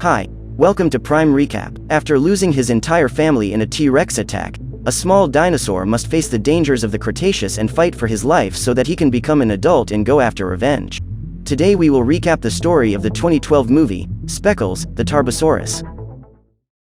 Hi, welcome to Prime Recap. After losing his entire family in a T-Rex attack, a small dinosaur must face the dangers of the Cretaceous and fight for his life so that he can become an adult and go after revenge. Today we will recap the story of the 2012 movie, Speckles, the Tarbosaurus.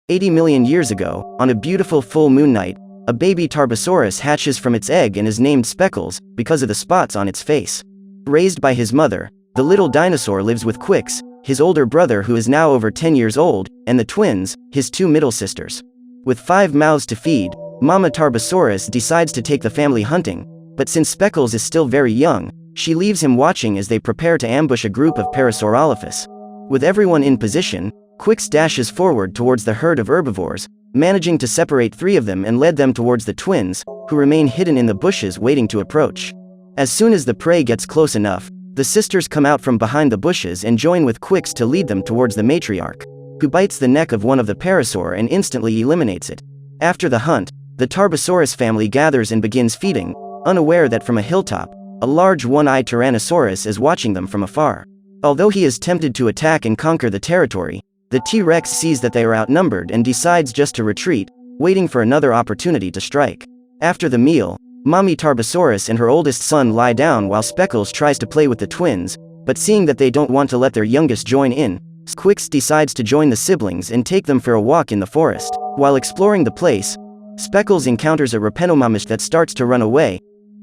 80 million years ago, on a beautiful full moon night, a baby Tarbosaurus hatches from its egg and is named Speckles because of the spots on its face. Raised by his mother, the little dinosaur lives with Quicks, his older brother who is now over 10 years old, and the twins, his two middle sisters. With 5 mouths to feed, Mama Tarbosaurus decides to take the family hunting, but since Speckles is still very young, she leaves him watching as they prepare to ambush a group of Parasaurolophus. With everyone in position, Quicks dashes forward towards the herd of herbivores, managing to separate 3 of them and led them towards the twins, who remain hidden in the bushes waiting to approach. As soon as the prey gets close enough, the sisters come out from behind the bushes and join with Quicks to lead them towards the matriarch, who bites the neck of one of the parasaur and instantly eliminates it. After the hunt, the Tarbosaurus family gathers and begins feeding, unaware that from a hilltop, a large one-eyed Tyrannosaurus is watching them from afar. Although he is tempted to attack and conquer the territory, the T-Rex sees that they are outnumbered and decides just to retreat, waiting for another opportunity to strike. After the meal, Mommy Tarbosaurus and her oldest son lie down while Speckles tries to play with the twins, but seeing that they don't want to let their youngest join in, Quicks decides to join the siblings and take them for a walk in the forest. While exploring the place, Speckles encounters a Rapenomamus that starts to run away,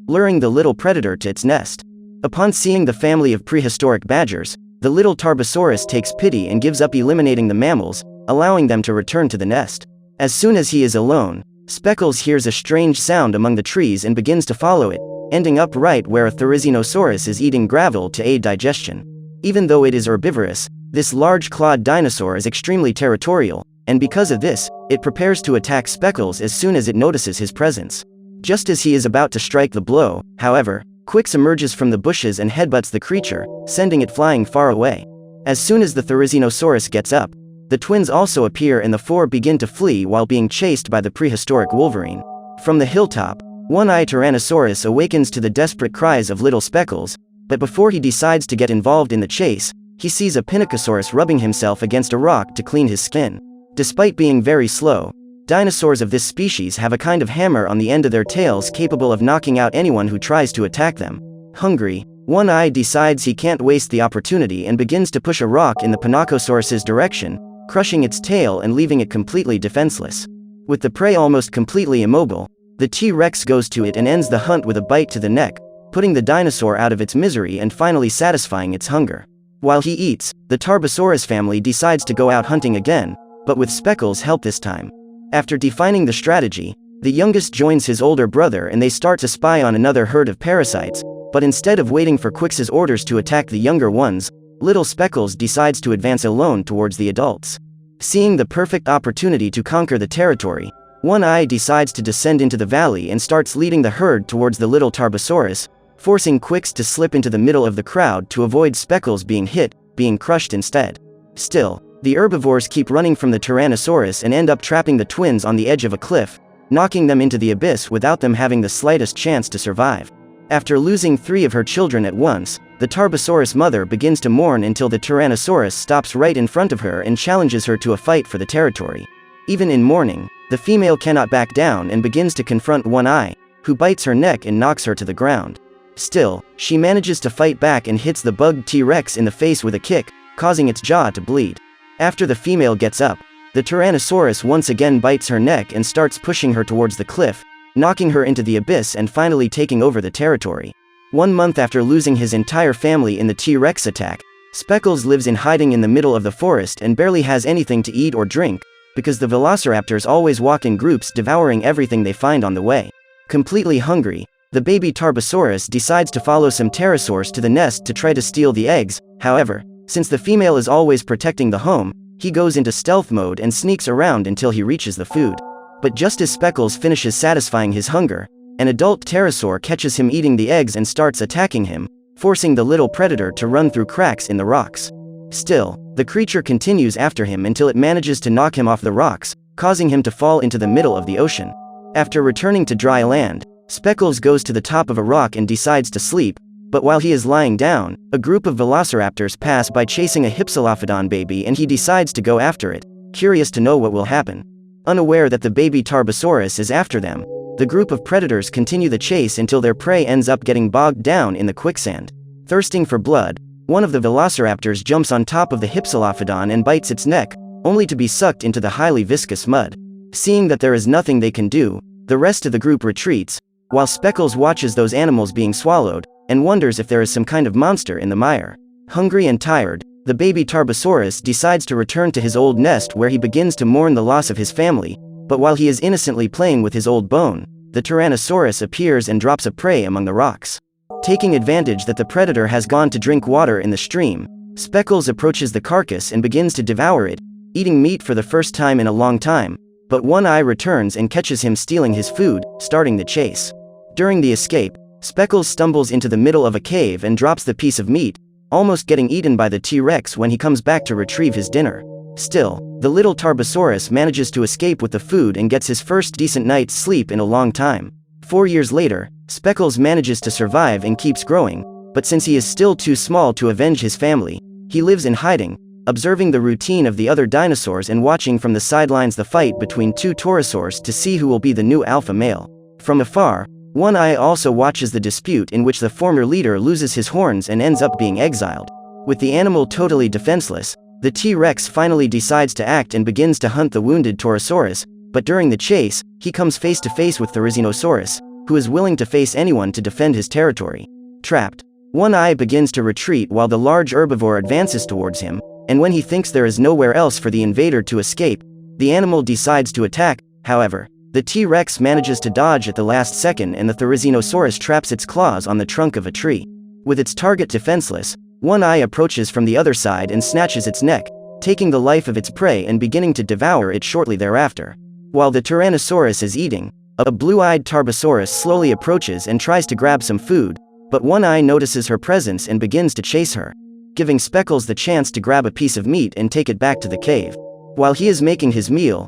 luring the little predator to its nest. Upon seeing the family of prehistoric badgers, the little Tarbosaurus takes pity and gives up eliminating the mammals, allowing them to return to the nest. As soon as he is alone, Speckles hears a strange sound among the trees and begins to follow it, ending up right where a Therizinosaurus is eating gravel to aid digestion. Even though it is herbivorous, this large clawed dinosaur is extremely territorial, and because of this, it prepares to attack Speckles as soon as it notices his presence. Just as he is about to strike the blow, however, Quicks emerges from the bushes and headbutts the creature, sending it flying far away. As soon as the Therizinosaurus gets up, the twins also appear and the 4 begin to flee while being chased by the prehistoric Wolverine. From the hilltop, one-eyed Tyrannosaurus awakens to the desperate cries of little Speckles, but before he decides to get involved in the chase, he sees a Pinacosaurus rubbing himself against a rock to clean his skin. Despite being very slow, dinosaurs of this species have a kind of hammer on the end of their tails capable of knocking out anyone who tries to attack them. Hungry, One-Eye decides he can't waste the opportunity and begins to push a rock in the Pinacosaurus's direction, crushing its tail and leaving it completely defenseless. With the prey almost completely immobile, the T-Rex goes to it and ends the hunt with a bite to the neck, putting the dinosaur out of its misery and finally satisfying its hunger. While he eats, the Tarbosaurus family decides to go out hunting again, but with Speckles' help this time. After defining the strategy, the youngest joins his older brother and they start to spy on another herd of parasites, but instead of waiting for Quicks' orders to attack the younger ones, little Speckles decides to advance alone towards the adults. Seeing the perfect opportunity to conquer the territory, One-Eye decides to descend into the valley and starts leading the herd towards the little Tarbosaurus, forcing Quicks to slip into the middle of the crowd to avoid Speckles being crushed instead. Still, the herbivores keep running from the Tyrannosaurus and end up trapping the twins on the edge of a cliff, knocking them into the abyss without them having the slightest chance to survive. After losing 3 of her children at once, the Tarbosaurus mother begins to mourn until the Tyrannosaurus stops right in front of her and challenges her to a fight for the territory. Even in mourning, the female cannot back down and begins to confront One-Eye, who bites her neck and knocks her to the ground. Still, she manages to fight back and hits the bugged T-Rex in the face with a kick, causing its jaw to bleed. After the female gets up, the Tyrannosaurus once again bites her neck and starts pushing her towards the cliff, knocking her into the abyss and finally taking over the territory. 1 month after losing his entire family in the T-Rex attack, Speckles lives in hiding in the middle of the forest and barely has anything to eat or drink, because the velociraptors always walk in groups devouring everything they find on the way. Completely hungry, the baby Tarbosaurus decides to follow some pterosaurs to the nest to try to steal the eggs. However, since the female is always protecting the home, he goes into stealth mode and sneaks around until he reaches the food. But just as Speckles finishes satisfying his hunger, an adult pterosaur catches him eating the eggs and starts attacking him, forcing the little predator to run through cracks in the rocks. Still, the creature continues after him until it manages to knock him off the rocks, causing him to fall into the middle of the ocean. After returning to dry land, Speckles goes to the top of a rock and decides to sleep, But while he is lying down, a group of velociraptors pass by chasing a Hypsilophodon baby and he decides to go after it, curious to know what will happen. Unaware that the baby Tarbosaurus is after them, the group of predators continue the chase until their prey ends up getting bogged down in the quicksand. Thirsting for blood, one of the velociraptors jumps on top of the Hypsilophodon and bites its neck, only to be sucked into the highly viscous mud. Seeing that there is nothing they can do, the rest of the group retreats, while Speckles watches those animals being swallowed, and wonders if there is some kind of monster in the mire. Hungry and tired, the baby Tarbosaurus decides to return to his old nest where he begins to mourn the loss of his family, but while he is innocently playing with his old bone, the Tyrannosaurus appears and drops a prey among the rocks. Taking advantage that the predator has gone to drink water in the stream, Speckles approaches the carcass and begins to devour it, eating meat for the first time in a long time, but One Eye returns and catches him stealing his food, starting the chase. During the escape, Speckles stumbles into the middle of a cave and drops the piece of meat, almost getting eaten by the T-Rex when he comes back to retrieve his dinner. Still, the little Tarbosaurus manages to escape with the food and gets his first decent night's sleep in a long time. 4 years later, Speckles manages to survive and keeps growing, but since he is still too small to avenge his family, he lives in hiding, observing the routine of the other dinosaurs and watching from the sidelines the fight between two Torosaurs to see who will be the new alpha male. From afar, One Eye also watches the dispute in which the former leader loses his horns and ends up being exiled. With the animal totally defenseless, the T-Rex finally decides to act and begins to hunt the wounded Torosaurus, but during the chase, he comes face to face with Therizinosaurus, who is willing to face anyone to defend his territory. Trapped, One Eye begins to retreat while the large herbivore advances towards him, and when he thinks there is nowhere else for the invader to escape, the animal decides to attack. However, the T-Rex manages to dodge at the last second and the Therizinosaurus traps its claws on the trunk of a tree. With its target defenseless, One Eye approaches from the other side and snatches its neck, taking the life of its prey and beginning to devour it shortly thereafter. While the Tyrannosaurus is eating, a blue-eyed Tarbosaurus slowly approaches and tries to grab some food, but One Eye notices her presence and begins to chase her, giving Speckles the chance to grab a piece of meat and take it back to the cave. While he is making his meal,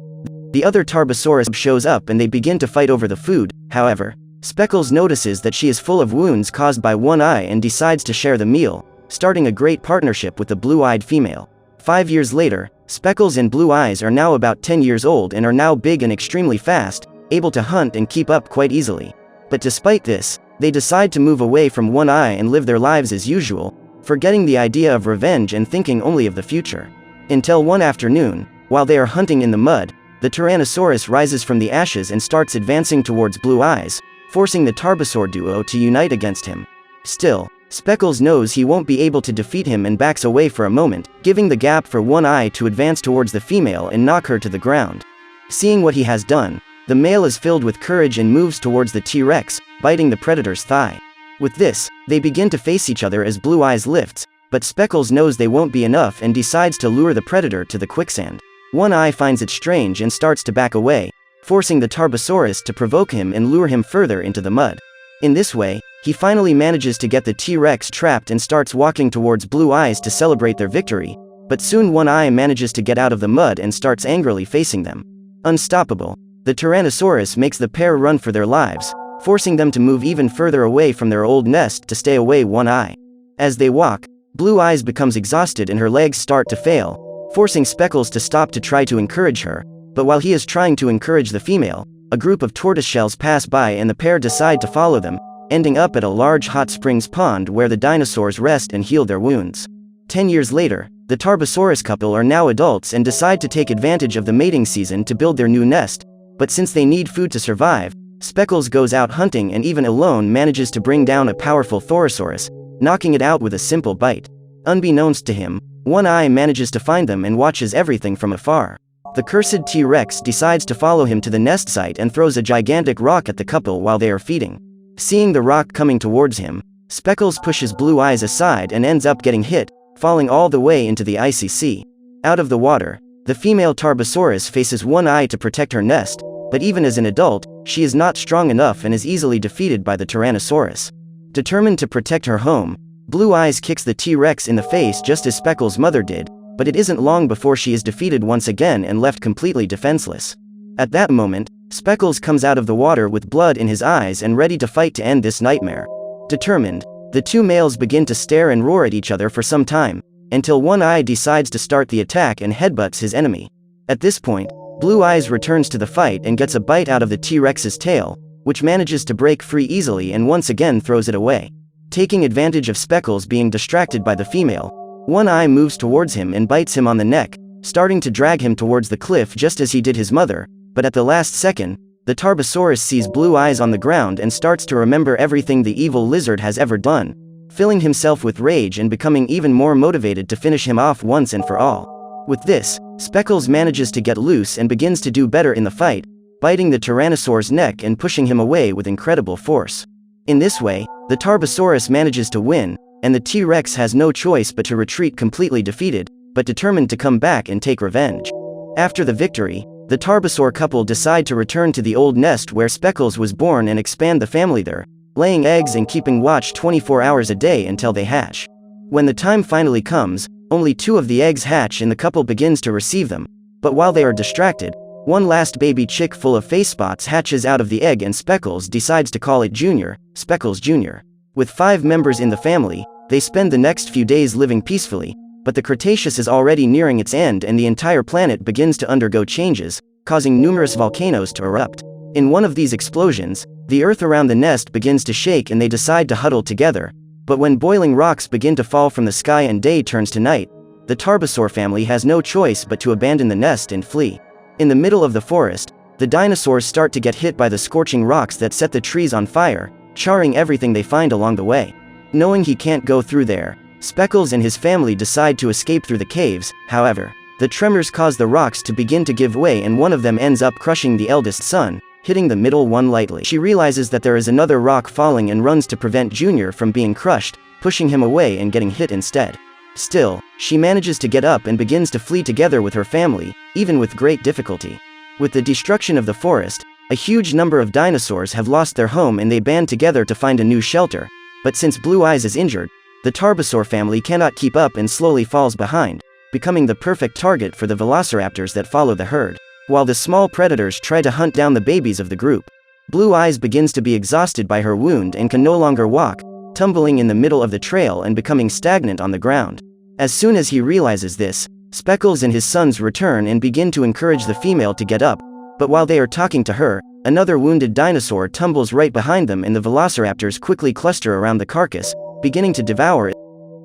the other Tarbosaurus shows up and they begin to fight over the food. However, Speckles notices that she is full of wounds caused by One Eye and decides to share the meal, starting a great partnership with the blue-eyed female. 5 years later, Speckles and Blue Eyes are now about 10 years old and are now big and extremely fast, able to hunt and keep up quite easily. But despite this, they decide to move away from One Eye and live their lives as usual, forgetting the idea of revenge and thinking only of the future. Until one afternoon, while they are hunting in the mud, the Tyrannosaurus rises from the ashes and starts advancing towards Blue Eyes, forcing the Tarbosaur duo to unite against him. Still, Speckles knows he won't be able to defeat him and backs away for a moment, giving the gap for One Eye to advance towards the female and knock her to the ground. Seeing what he has done, the male is filled with courage and moves towards the T-Rex, biting the predator's thigh. With this, they begin to face each other as Blue Eyes lifts, but Speckles knows they won't be enough and decides to lure the predator to the quicksand. One Eye finds it strange and starts to back away, forcing the Tarbosaurus to provoke him and lure him further into the mud. In this way, he finally manages to get the T-Rex trapped and starts walking towards Blue Eyes to celebrate their victory, but soon One Eye manages to get out of the mud and starts angrily facing them. Unstoppable, the Tyrannosaurus makes the pair run for their lives, forcing them to move even further away from their old nest to stay away One Eye. As they walk, Blue Eyes becomes exhausted and her legs start to fail, forcing Speckles to stop to try to encourage her, but while he is trying to encourage the female, a group of tortoiseshells pass by and the pair decide to follow them, ending up at a large hot springs pond where the dinosaurs rest and heal their wounds. 10 years later, the Tarbosaurus couple are now adults and decide to take advantage of the mating season to build their new nest, but since they need food to survive, Speckles goes out hunting and even alone manages to bring down a powerful Thorosaurus, knocking it out with a simple bite. Unbeknownst to him, One Eye manages to find them and watches everything from afar. The cursed T-Rex decides to follow him to the nest site and throws a gigantic rock at the couple while they are feeding. Seeing the rock coming towards him, Speckles pushes Blue Eyes aside and ends up getting hit, falling all the way into the icy sea. Out of the water, the female Tarbosaurus faces One Eye to protect her nest, but even as an adult, she is not strong enough and is easily defeated by the Tyrannosaurus. Determined to protect her home, Blue Eyes kicks the T-Rex in the face just as Speckles' mother did, but it isn't long before she is defeated once again and left completely defenseless. At that moment, Speckles comes out of the water with blood in his eyes and ready to fight to end this nightmare. Determined, The two males begin to stare and roar at each other for some time, until One Eye decides to start the attack and headbutts his enemy. At this point, Blue Eyes returns to the fight and gets a bite out of the T-Rex's tail, which manages to break free easily and once again throws it away. Taking advantage of Speckles being distracted by the female, One Eye moves towards him and bites him on the neck, starting to drag him towards the cliff just as he did his mother, but at the last second, the Tarbosaurus sees Blue Eyes on the ground and starts to remember everything the evil lizard has ever done, filling himself with rage and becoming even more motivated to finish him off once and for all. With this, Speckles manages to get loose and begins to do better in the fight, biting the Tyrannosaur's neck and pushing him away with incredible force. In this way, the Tarbosaurus manages to win, and the T-Rex has no choice but to retreat completely defeated, but determined to come back and take revenge. After the victory, the Tarbosaur couple decide to return to the old nest where Speckles was born and expand the family there, laying eggs and keeping watch 24 hours a day until they hatch. When the time finally comes, only 2 of the eggs hatch and the couple begins to receive them, but while they are distracted, one last baby chick full of face spots hatches out of the egg and Speckles decides to call it Junior, Speckles Jr. With 5 members in the family, they spend the next few days living peacefully, but the Cretaceous is already nearing its end and the entire planet begins to undergo changes, causing numerous volcanoes to erupt. In one of these explosions, the earth around the nest begins to shake and they decide to huddle together, but when boiling rocks begin to fall from the sky and day turns to night, the Tarbosaur family has no choice but to abandon the nest and flee. In the middle of the forest, the dinosaurs start to get hit by the scorching rocks that set the trees on fire, charring everything they find along the way. Knowing he can't go through there, Speckles and his family decide to escape through the caves. However, the tremors cause the rocks to begin to give way and one of them ends up crushing the eldest son, hitting the middle one lightly. She realizes that there is another rock falling and runs to prevent Junior from being crushed, pushing him away and getting hit instead. Still, she manages to get up and begins to flee together with her family, even with great difficulty. With the destruction of the forest, a huge number of dinosaurs have lost their home and they band together to find a new shelter, but since Blue Eyes is injured, the Tarbosaur family cannot keep up and slowly falls behind, becoming the perfect target for the velociraptors that follow the herd. While the small predators try to hunt down the babies of the group, Blue Eyes begins to be exhausted by her wound and can no longer walk, tumbling in the middle of the trail and becoming stagnant on the ground. As soon as he realizes this, Speckles and his sons return and begin to encourage the female to get up, but while they are talking to her, another wounded dinosaur tumbles right behind them and the velociraptors quickly cluster around the carcass, beginning to devour it.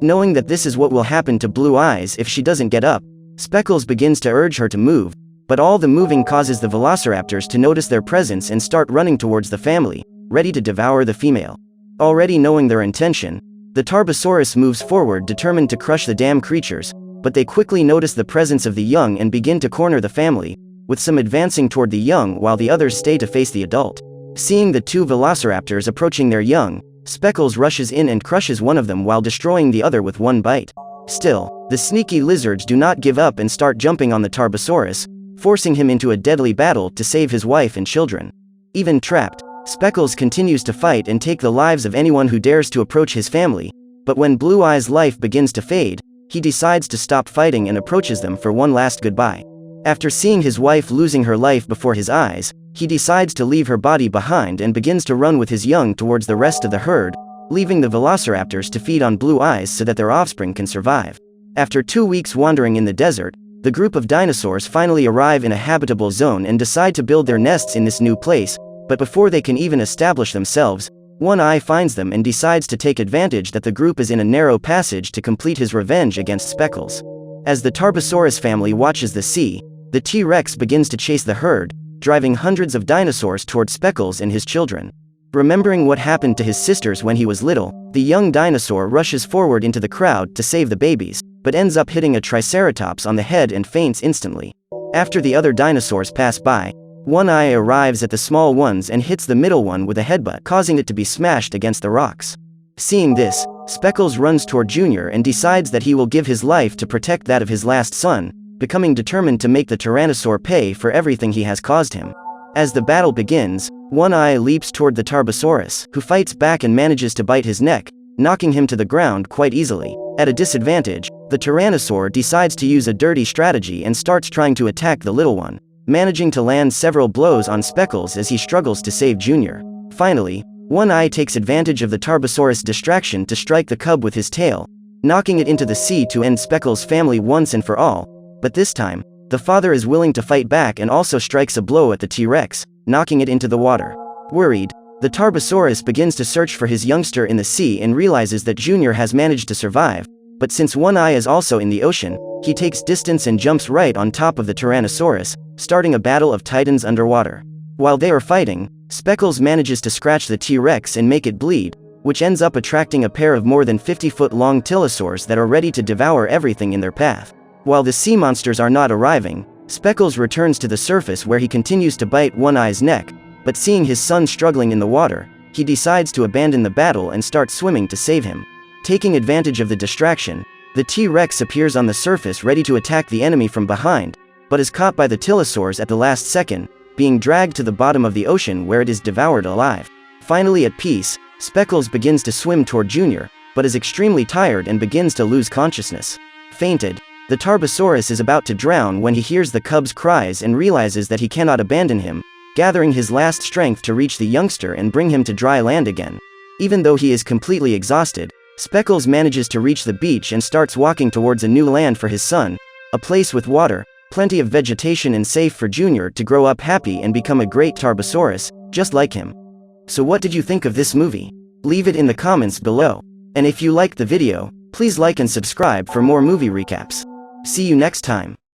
Knowing that this is what will happen to Blue Eyes if she doesn't get up, Speckles begins to urge her to move, but all the moving causes the velociraptors to notice their presence and start running towards the family, ready to devour the female. Already knowing their intention, the Tarbosaurus moves forward determined to crush the damn creatures, but they quickly notice the presence of the young and begin to corner the family, with some advancing toward the young while the others stay to face the adult. Seeing the 2 velociraptors approaching their young, Speckles rushes in and crushes one of them while destroying the other with one bite. Still, the sneaky lizards do not give up and start jumping on the Tarbosaurus, forcing him into a deadly battle to save his wife and children. Even trapped, Speckles continues to fight and take the lives of anyone who dares to approach his family, but when Blue Eyes' life begins to fade, he decides to stop fighting and approaches them for one last goodbye. After seeing his wife losing her life before his eyes, he decides to leave her body behind and begins to run with his young towards the rest of the herd, leaving the velociraptors to feed on Blue Eyes so that their offspring can survive. After 2 weeks wandering in the desert, the group of dinosaurs finally arrive in a habitable zone and decide to build their nests in this new place, but before they can even establish themselves, One Eye finds them and decides to take advantage that the group is in a narrow passage to complete his revenge against Speckles. As the Tarbosaurus family watches the sea, the T-Rex begins to chase the herd, driving hundreds of dinosaurs toward Speckles and his children. Remembering what happened to his sisters when he was little, the young dinosaur rushes forward into the crowd to save the babies, but ends up hitting a triceratops on the head and faints instantly. After the other dinosaurs pass by, One Eye arrives at the small ones and hits the middle one with a headbutt, causing it to be smashed against the rocks. Seeing this, Speckles runs toward Junior and decides that he will give his life to protect that of his last son, becoming determined to make the Tyrannosaur pay for everything he has caused him. As the battle begins, One Eye leaps toward the Tarbosaurus, who fights back and manages to bite his neck, knocking him to the ground quite easily. At a disadvantage, the Tyrannosaur decides to use a dirty strategy and starts trying to attack the little one, managing to land several blows on Speckles as he struggles to save Junior. Finally, One Eye takes advantage of the Tarbosaurus' distraction to strike the cub with his tail, knocking it into the sea to end Speckles' family once and for all, but this time, the father is willing to fight back and also strikes a blow at the T-Rex, knocking it into the water. Worried, the Tarbosaurus begins to search for his youngster in the sea and realizes that Junior has managed to survive, but since One Eye is also in the ocean, he takes distance and jumps right on top of the Tyrannosaurus, starting a battle of titans underwater. While they are fighting, Speckles manages to scratch the T-Rex and make it bleed, which ends up attracting a pair of more than 50-foot-long Tylosaurs that are ready to devour everything in their path. While the sea monsters are not arriving, Speckles returns to the surface where he continues to bite One Eye's neck, but seeing his son struggling in the water, he decides to abandon the battle and start swimming to save him. Taking advantage of the distraction, the T-Rex appears on the surface ready to attack the enemy from behind, but is caught by the Tylosaurs at the last second, being dragged to the bottom of the ocean where it is devoured alive. Finally at peace, Speckles begins to swim toward Junior, but is extremely tired and begins to lose consciousness. Fainted, the Tarbosaurus is about to drown when he hears the cub's cries and realizes that he cannot abandon him, gathering his last strength to reach the youngster and bring him to dry land again. Even though he is completely exhausted, Speckles manages to reach the beach and starts walking towards a new land for his son, a place with water, plenty of vegetation and safe for Junior to grow up happy and become a great Tarbosaurus, just like him. So what did you think of this movie? Leave it in the comments below. And if you liked the video, please like and subscribe for more movie recaps. See you next time.